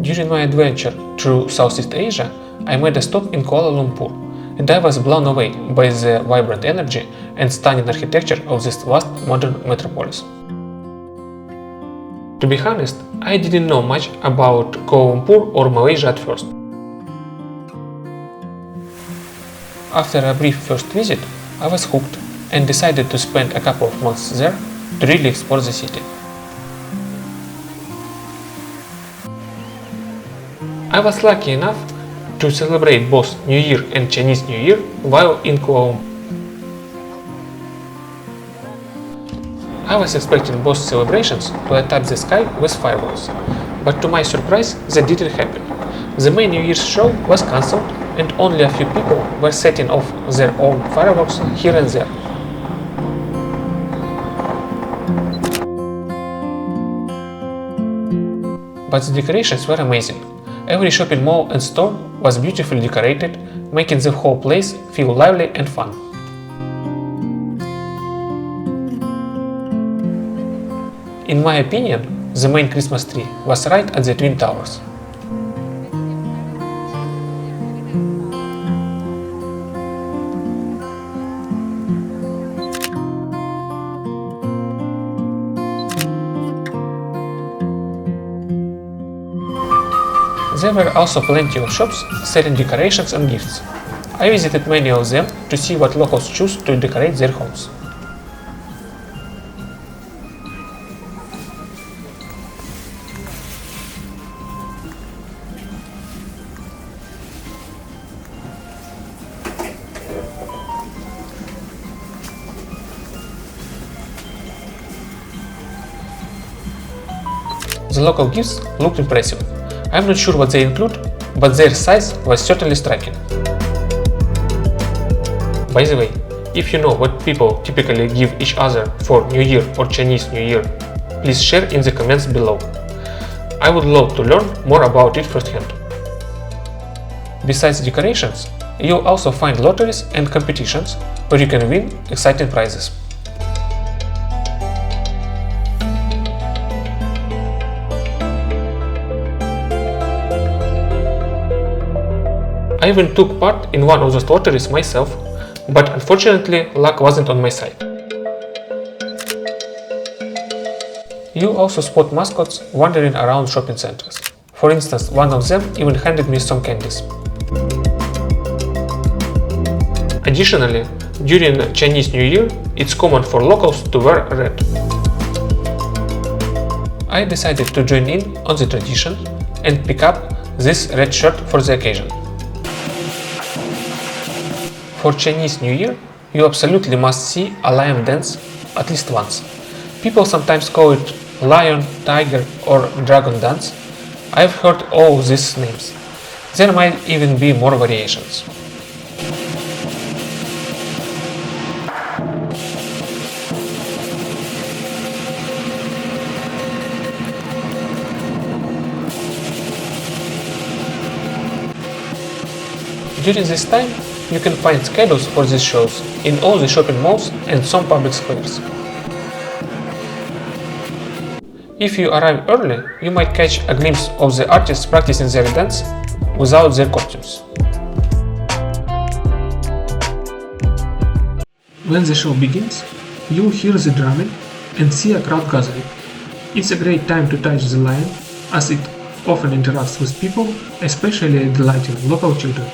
During my adventure through Southeast Asia, I made a stop in Kuala Lumpur, and I was blown away by the vibrant energy and stunning architecture of this vast modern metropolis. To be honest, I didn't know much about Kuala Lumpur or Malaysia at first. After a brief first visit, I was hooked and decided to spend a couple of months there to really explore the city. I was lucky enough to celebrate both New Year and Chinese New Year while in Kuala Lumpur. I was expecting both celebrations to light up the sky with fireworks, but to my surprise that didn't happen. The main New Year's show was cancelled and only a few people were setting off their own fireworks here and there. But the decorations were amazing. Every shopping mall and store was beautifully decorated, making the whole place feel lively and fun. In my opinion, the main Christmas tree was right at the Twin Towers. There were also plenty of shops selling decorations and gifts. I visited many of them to see what locals choose to decorate their homes. The local gifts looked impressive. I'm not sure what they include, but their size was certainly striking. By the way, if you know what people typically give each other for New Year or Chinese New Year, please share in the comments below. I would love to learn more about it firsthand. Besides decorations, you'll also find lotteries and competitions where you can win exciting prizes. I even took part in one of those lotteries myself, but unfortunately luck wasn't on my side. You also spot mascots wandering around shopping centers. For instance, one of them even handed me some candies. Additionally, during Chinese New Year, it's common for locals to wear red. I decided to join in on the tradition and pick up this red shirt for the occasion. For Chinese New Year, you absolutely must see a lion dance at least once. People sometimes call it lion, tiger or dragon dance. I've heard all these names. There might even be more variations. During this time, you can find schedules for these shows in all the shopping malls and some public squares. If you arrive early, you might catch a glimpse of the artists practicing their dance without their costumes. When the show begins, you'll hear the drumming and see a crowd gathering. It's a great time to touch the lion, as it often interacts with people, especially delighting local children.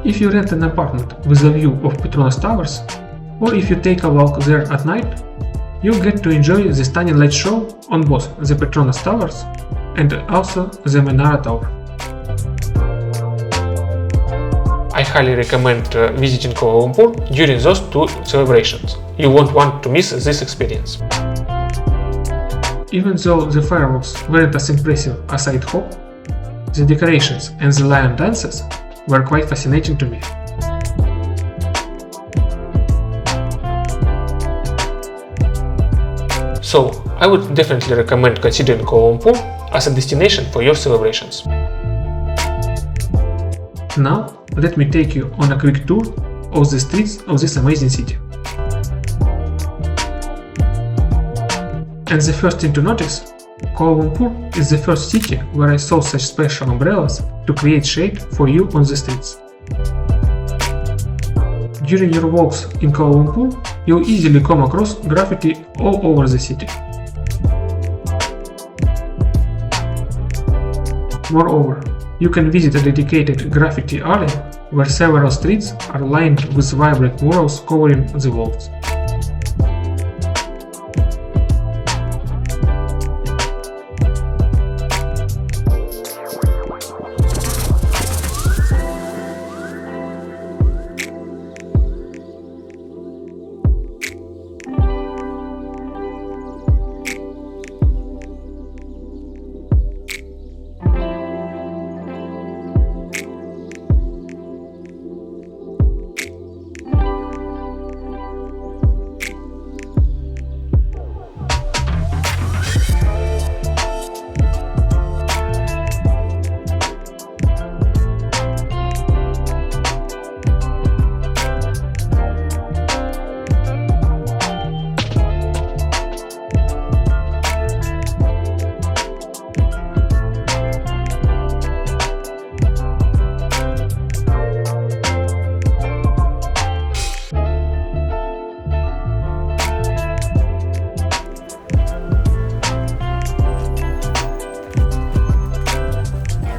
If you rent an apartment with a view of Petronas Towers, or if you take a walk there at night, you'll get to enjoy the stunning light show on both the Petronas Towers and also the Menara Tower. I highly recommend visiting Kuala Lumpur during those two celebrations. You won't want to miss this experience. Even though the fireworks weren't as impressive as I'd hoped, the decorations and the lion dances were quite fascinating to me. So, I would definitely recommend considering Kuala Lumpur as a destination for your celebrations. Now, let me take you on a quick tour of the streets of this amazing city. And the first thing to notice, Kuala Lumpur is the first city where I saw such special umbrellas to create shade for you on the streets. During your walks in Kuala Lumpur, you'll easily come across graffiti all over the city. Moreover, you can visit a dedicated graffiti alley where several streets are lined with vibrant murals covering the walls.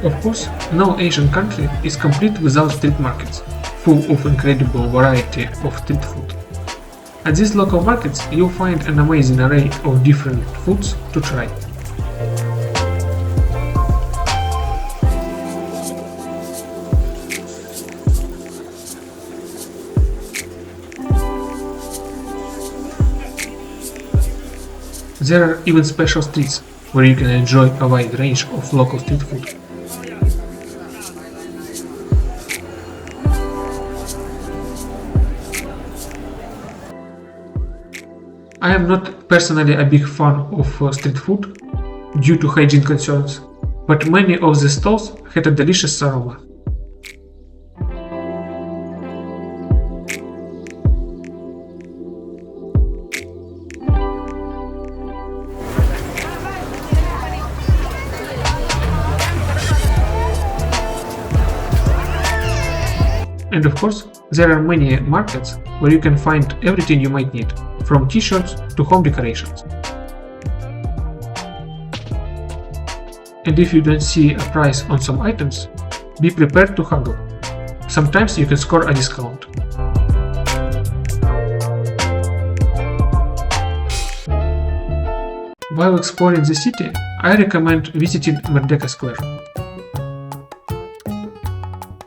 Of course, no Asian country is complete without street markets, full of incredible variety of street food. At these local markets, you'll find an amazing array of different foods to try. There are even special streets where you can enjoy a wide range of local street food. I am not personally a big fan of street food due to hygiene concerns, but many of the stalls had a delicious aroma. And of course, there are many markets where you can find everything you might need, from t-shirts to home decorations. And if you don't see a price on some items, be prepared to haggle. Sometimes you can score a discount. While exploring the city, I recommend visiting Perdana Square.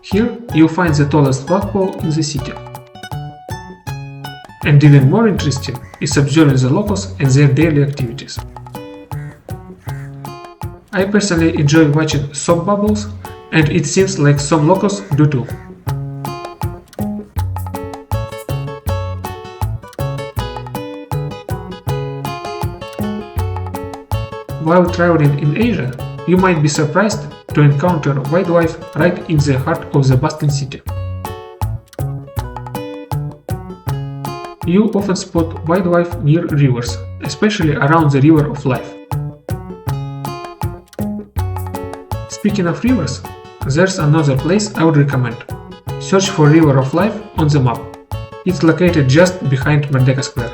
Here you'll find the tallest flagpole in the city. And even more interesting is observing the locals and their daily activities. I personally enjoy watching soap bubbles, and it seems like some locals do too. While traveling in Asia, you might be surprised to encounter wildlife right in the heart of the bustling city. You often spot wildlife near rivers, especially around the River of Life. Speaking of rivers, there's another place I would recommend. Search for River of Life on the map. It's located just behind Perdana Square.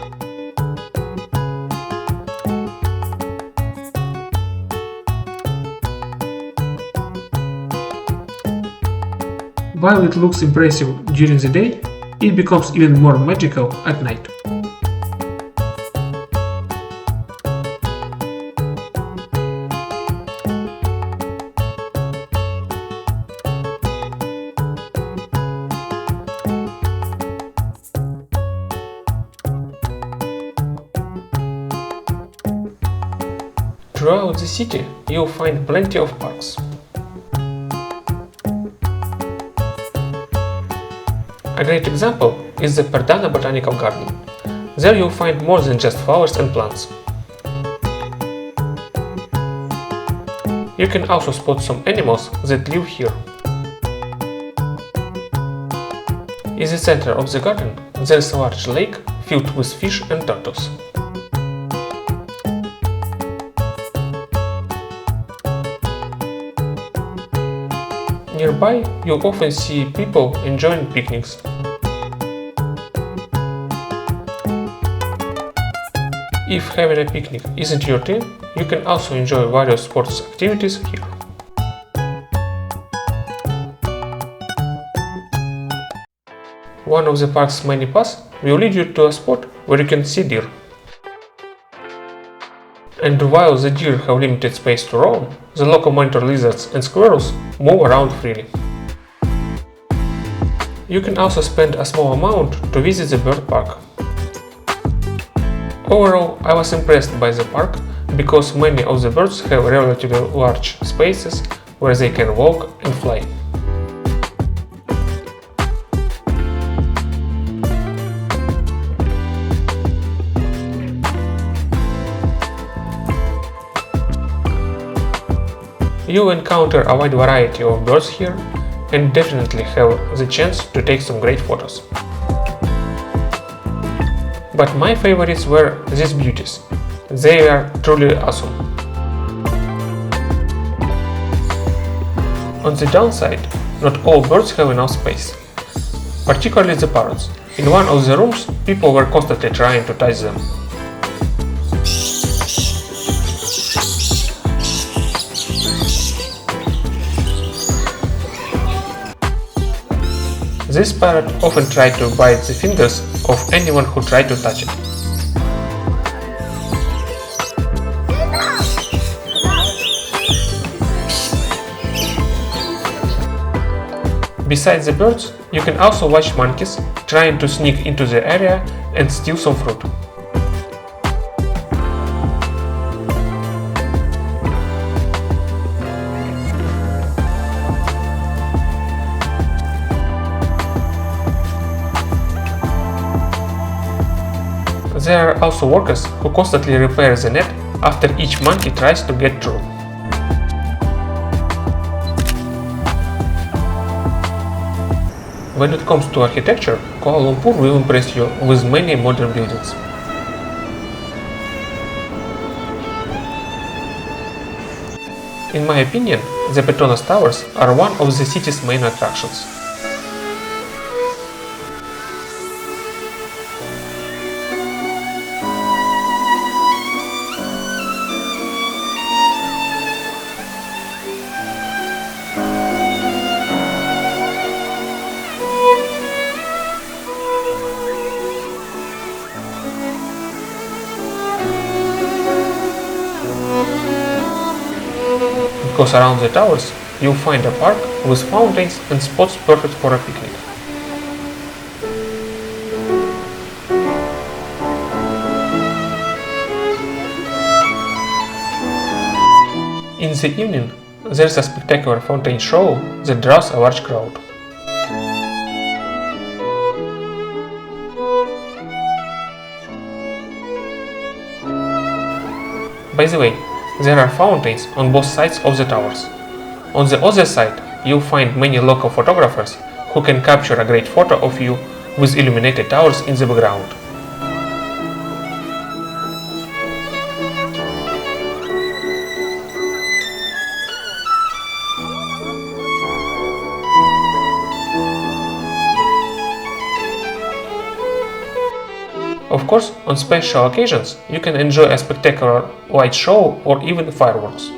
While it looks impressive during the day, it becomes even more magical at night. Throughout the city, you'll find plenty of parks. A great example is the Perdana Botanical Garden. There you'll find more than just flowers and plants. You can also spot some animals that live here. In the center of the garden there is a large lake filled with fish and turtles. Nearby, you often see people enjoying picnics. If having a picnic isn't your thing, you can also enjoy various sports activities here. One of the park's many paths will lead you to a spot where you can see deer. And while the deer have limited space to roam, the local monitor lizards and squirrels move around freely. You can also spend a small amount to visit the bird park. Overall, I was impressed by the park because many of the birds have relatively large spaces where they can walk and fly. You'll encounter a wide variety of birds here and definitely have the chance to take some great photos. But my favorites were these beauties. They are truly awesome. On the downside, not all birds have enough space, particularly the parrots. In one of the rooms, people were constantly trying to touch them. This parrot often tried to bite the fingers of anyone who tried to touch it. Besides the birds, you can also watch monkeys trying to sneak into the area and steal some fruit. There are also workers who constantly repair the net after each monkey tries to get through. When it comes to architecture, Kuala Lumpur will impress you with many modern buildings. In my opinion, the Petronas Towers are one of the city's main attractions. Because around the towers you'll find a park with fountains and spots perfect for a picnic. In the evening, there's a spectacular fountain show that draws a large crowd. By the way, there are fountains on both sides of the towers. On the other side, you'll find many local photographers who can capture a great photo of you with illuminated towers in the background. Of course, on special occasions, you can enjoy a spectacular light show or even fireworks.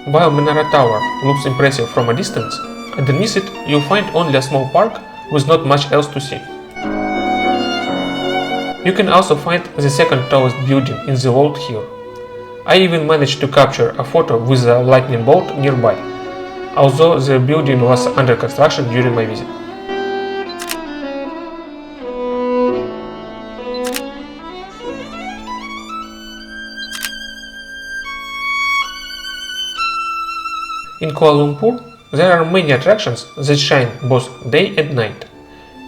While Menara Tower looks impressive from a distance, underneath it you'll find only a small park with not much else to see. You can also find the second tallest building in the world here. I even managed to capture a photo with a lightning bolt nearby, although the building was under construction during my visit. In Kuala Lumpur, there are many attractions that shine both day and night.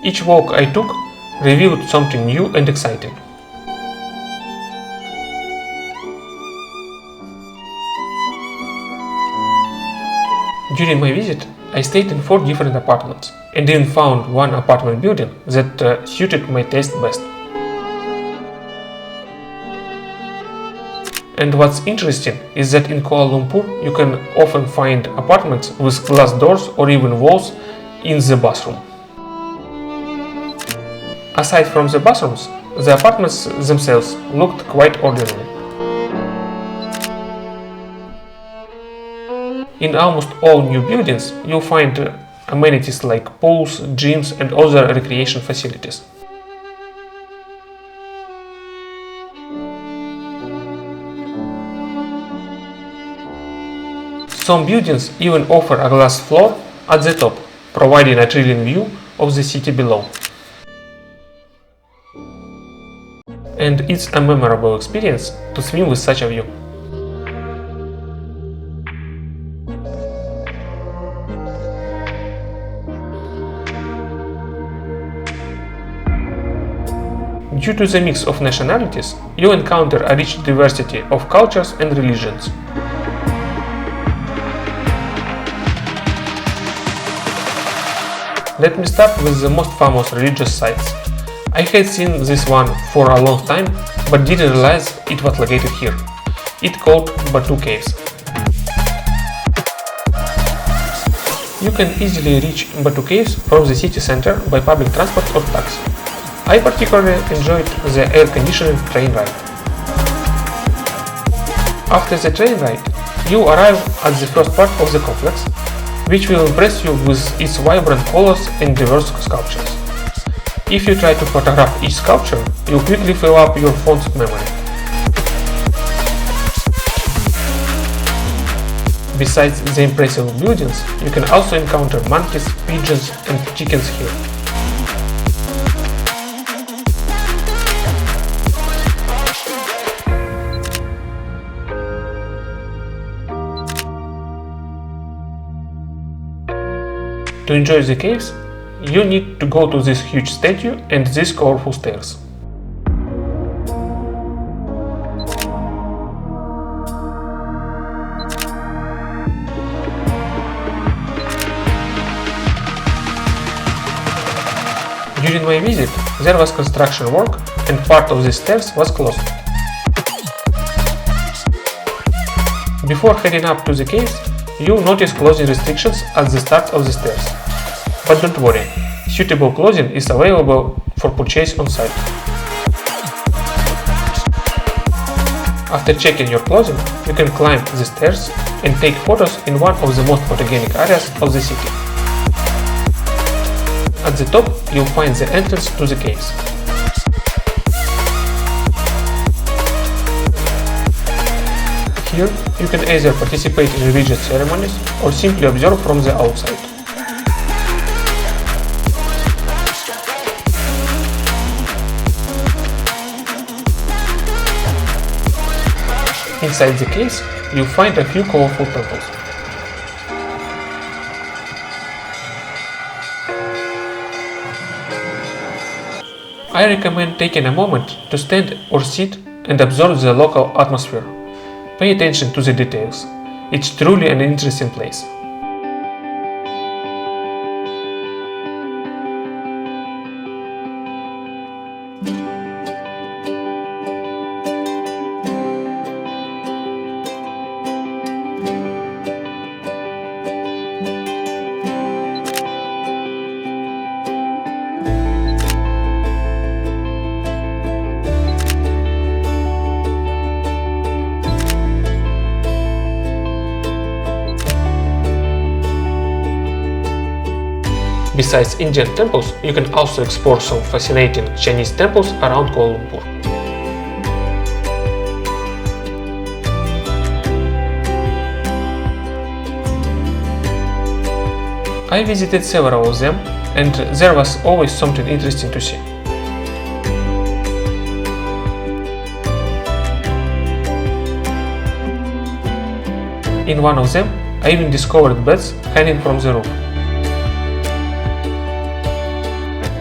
Each walk I took revealed something new and exciting. During my visit, I stayed in 4 different apartments and even found one apartment building that suited my taste best. And what's interesting is that in Kuala Lumpur you can often find apartments with glass doors or even walls in the bathroom. Aside from the bathrooms, the apartments themselves looked quite ordinary. In almost all new buildings, you'll find amenities like pools, gyms and other recreation facilities. Some buildings even offer a glass floor at the top, providing a thrilling view of the city below. And it's a memorable experience to swim with such a view. Due to the mix of nationalities, you encounter a rich diversity of cultures and religions. Let me start with the most famous religious sites. I had seen this one for a long time, but didn't realize it was located here. It's called Batu caves. You can easily reach Batu caves from the city center by public transport or taxi. I particularly enjoyed the air-conditioned train ride. After the train ride, you arrive at the first part of the complex, which will impress you with its vibrant colors and diverse sculptures. If you try to photograph each sculpture, you quickly fill up your phone's memory. Besides the impressive buildings, you can also encounter monkeys, pigeons and chickens here. To enjoy the caves, you need to go to this huge statue and these colorful stairs. During my visit, there was construction work and part of the stairs was closed. Before heading up to the caves, you'll notice clothing restrictions at the start of the stairs. But don't worry, suitable clothing is available for purchase on site. After checking your clothing, you can climb the stairs and take photos in one of the most photogenic areas of the city. At the top, you'll find the entrance to the caves. Here, you can either participate in religious ceremonies or simply observe from the outside. Inside the caves, you'll find a few colorful temples. I recommend taking a moment to stand or sit and observe the local atmosphere. Pay attention to the details. It's truly an interesting place. Besides Indian temples, you can also explore some fascinating Chinese temples around Kuala Lumpur. I visited several of them, and there was always something interesting to see. In one of them, I even discovered beds hanging from the roof.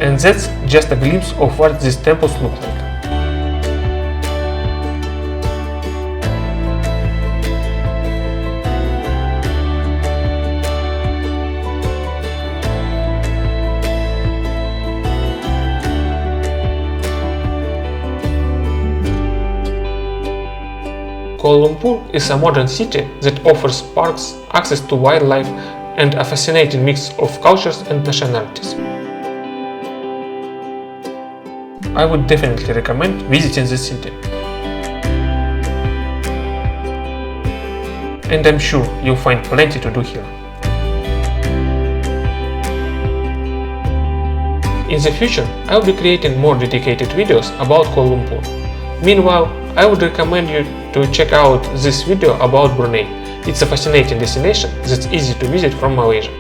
And that's just a glimpse of what these temples look like. Kuala Lumpur is a modern city that offers parks, access to wildlife, and a fascinating mix of cultures and nationalities. I would definitely recommend visiting the city. And I'm sure you'll find plenty to do here. In the future, I'll be creating more dedicated videos about Kuala Lumpur. Meanwhile, I would recommend you to check out this video about Brunei. It's a fascinating destination that's easy to visit from Malaysia.